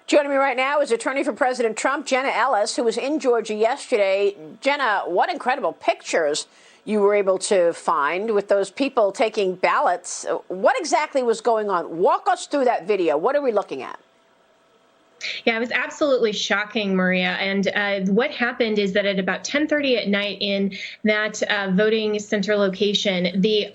Joining me right now is attorney for President Trump, Jenna Ellis, who was in Georgia yesterday. Jenna, what incredible pictures you were able to find with those people taking ballots. What exactly was going on? Walk us through that video. What are we looking at? Yeah, it was absolutely shocking, Maria. And what happened is that at about 10:30 at night in that voting center location, the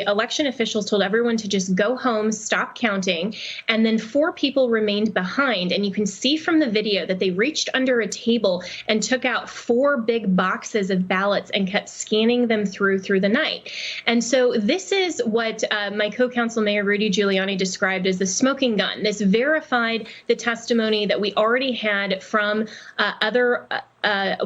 election officials told everyone to just go home, stop counting, and then 4 people remained behind. And you can see from the video that they reached under a table and took out 4 big boxes of ballots and kept scanning them through the night. And so this is what my co-counsel Mayor Rudy Giuliani described as the smoking gun. This verified the testimony that we already had from other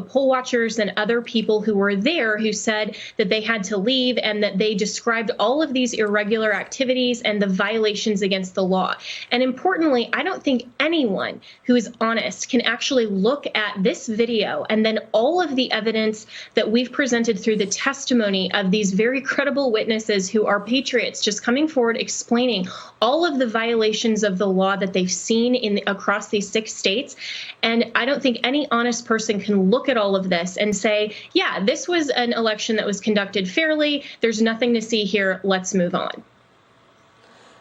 poll watchers and other people who were there who said that they had to leave and that they described all of these irregular activities and the violations against the law. And importantly, I don't think anyone who is honest can actually look at this video and then all of the evidence that we've presented through the testimony of these very credible witnesses who are patriots just coming forward explaining all of the violations of the law that they've seen across these 6 states. And I don't think any honest person can look at all of this and say, yeah, this was an election that was conducted fairly. There's nothing to see here. Let's move on.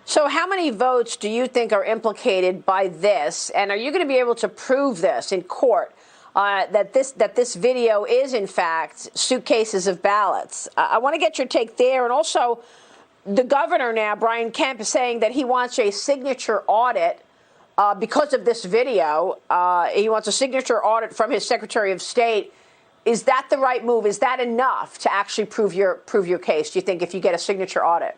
So how many votes do you think are implicated by this? And are you going to be able to prove this in court, that this video is, in fact, suitcases of ballots? I want to get your take there. And also, the governor now, Brian Kemp, is saying that he wants a signature audit because of this video. He wants a signature audit from his Secretary of State. Is that the right move? Is that enough to actually prove your case, do you think, if you get a signature audit?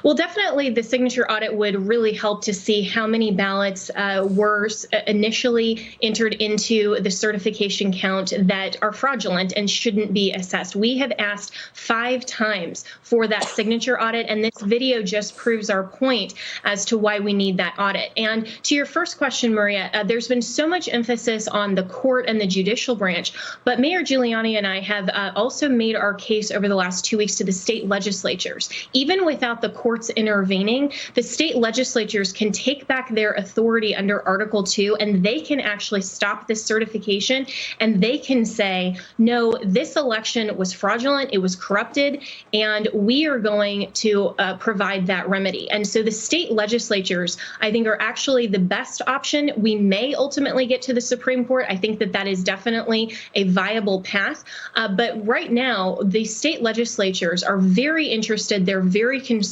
Well, definitely the signature audit would really help to see how many ballots were initially entered into the certification count that are fraudulent and shouldn't be assessed. We have asked 5 times for that signature audit, and this video just proves our point as to why we need that audit. And to your first question, Maria, there's been so much emphasis on the court and the judicial branch, but Mayor Giuliani and I have also made our case over the last 2 weeks to the state legislatures. Even without the courts intervening, the state legislatures can take back their authority under Article 2, and they can actually stop this certification, and they can say, no, this election was fraudulent, it was corrupted, and we are going to provide that remedy. And so the state legislatures, I think, are actually the best option. We may ultimately get to the Supreme Court. I think that that is definitely a viable path. But right now, the state legislatures are very interested. They're very concerned.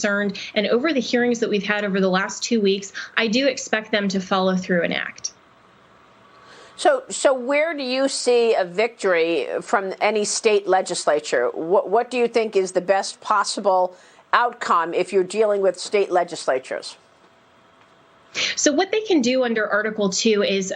And over the hearings that we've had over the last 2 weeks, I do expect them to follow through and act. So where do you see a victory from any state legislature? What do you think is the best possible outcome if you're dealing with state legislatures? So what they can do under Article 2 is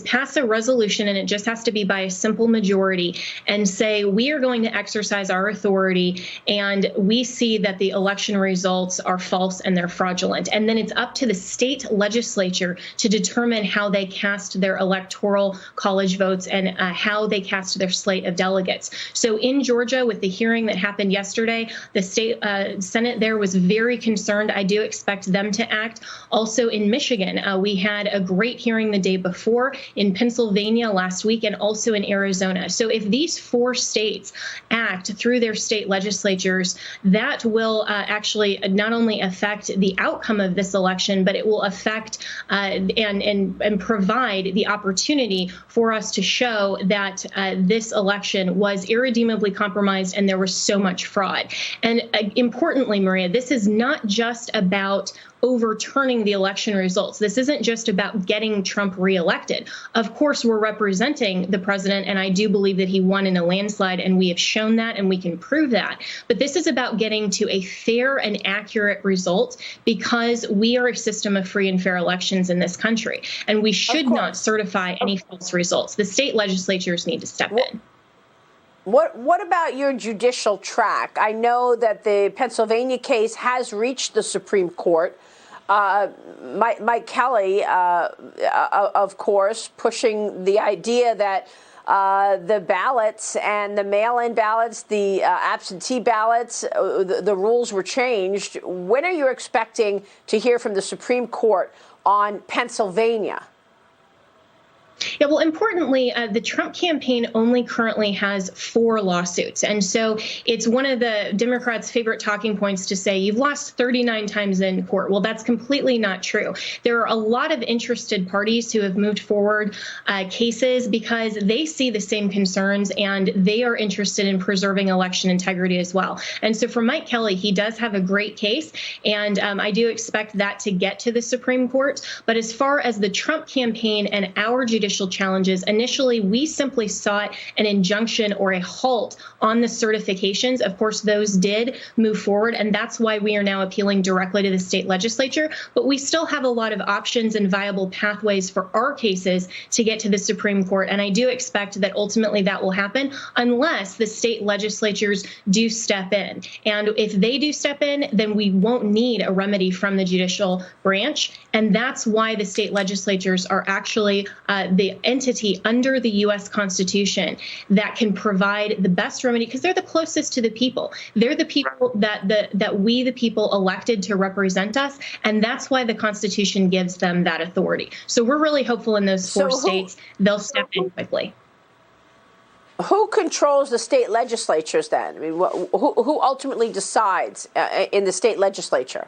pass a resolution, and it just has to be by a simple majority, and say we are going to exercise our authority, and we see that the election results are false and they're fraudulent. And then it's up to the state legislature to determine how they cast their electoral college votes and how they cast their slate of delegates. So in Georgia, with the hearing that happened yesterday, the state Senate there was very concerned. I do expect them to act. Also in Michigan, we had a great hearing the day before, in Pennsylvania last week, and also in Arizona. So if these 4 states act through their state legislatures, that will actually not only affect the outcome of this election, but it will affect and provide the opportunity for us to show that this election was irredeemably compromised and there was so much fraud. And importantly, Maria, this is not just about overturning the election results. This isn't just about getting Trump reelected. Of course, we're representing the president, and I do believe that he won in a landslide, and we have shown that, and we can prove that. But this is about getting to a fair and accurate result, because we are a system of free and fair elections in this country, and we should not certify any false results. The state legislatures need to step in. What about your judicial track? I know that the Pennsylvania case has reached the Supreme Court. Mike Kelly, of course, pushing the idea that the ballots and the mail-in ballots, the absentee ballots, the rules were changed. When are you expecting to hear from the Supreme Court on Pennsylvania? Yeah, well, importantly, the Trump campaign only currently has 4 lawsuits. And so it's one of the Democrats' favorite talking points to say, you've lost 39 times in court. Well, that's completely not true. There are a lot of interested parties who have moved forward cases because they see the same concerns and they are interested in preserving election integrity as well. And so for Mike Kelly, he does have a great case. And I do expect that to get to the Supreme Court. But as far as the Trump campaign and our judicial challenges, initially, we simply sought an injunction or a halt on the certifications. Of course, those did move forward, and that's why we are now appealing directly to the state legislature. But we still have a lot of options and viable pathways for our cases to get to the Supreme Court. And I do expect that ultimately that will happen unless the state legislatures do step in. And if they do step in, then we won't need a remedy from the judicial branch. And that's why the state legislatures are actually the entity under the U.S. Constitution that can provide the best remedy, because they're the closest to the people. They're the people that we, the people, elected to represent us, and that's why the Constitution gives them that authority. So we're really hopeful in those 4 states they'll step in quickly. Who controls the state legislatures then? I mean, who ultimately decides in the state legislature?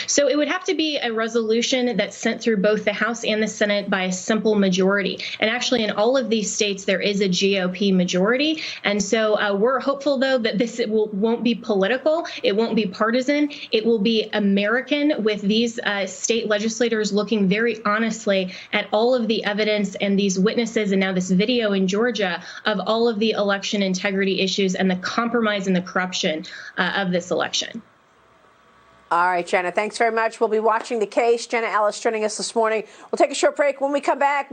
So it would have to be a resolution that's sent through both the House and the Senate by a simple majority. And actually, in all of these states, there is a GOP majority. And so we're hopeful, though, that this won't be political. It won't be partisan. It will be American, with these state legislators looking very honestly at all of the evidence and these witnesses, and now this video in Georgia, of all of the election integrity issues and the compromise and the corruption of this election. All right, Jenna, thanks very much. We'll be watching the case. Jenna Ellis joining us this morning. We'll take a short break. When we come back,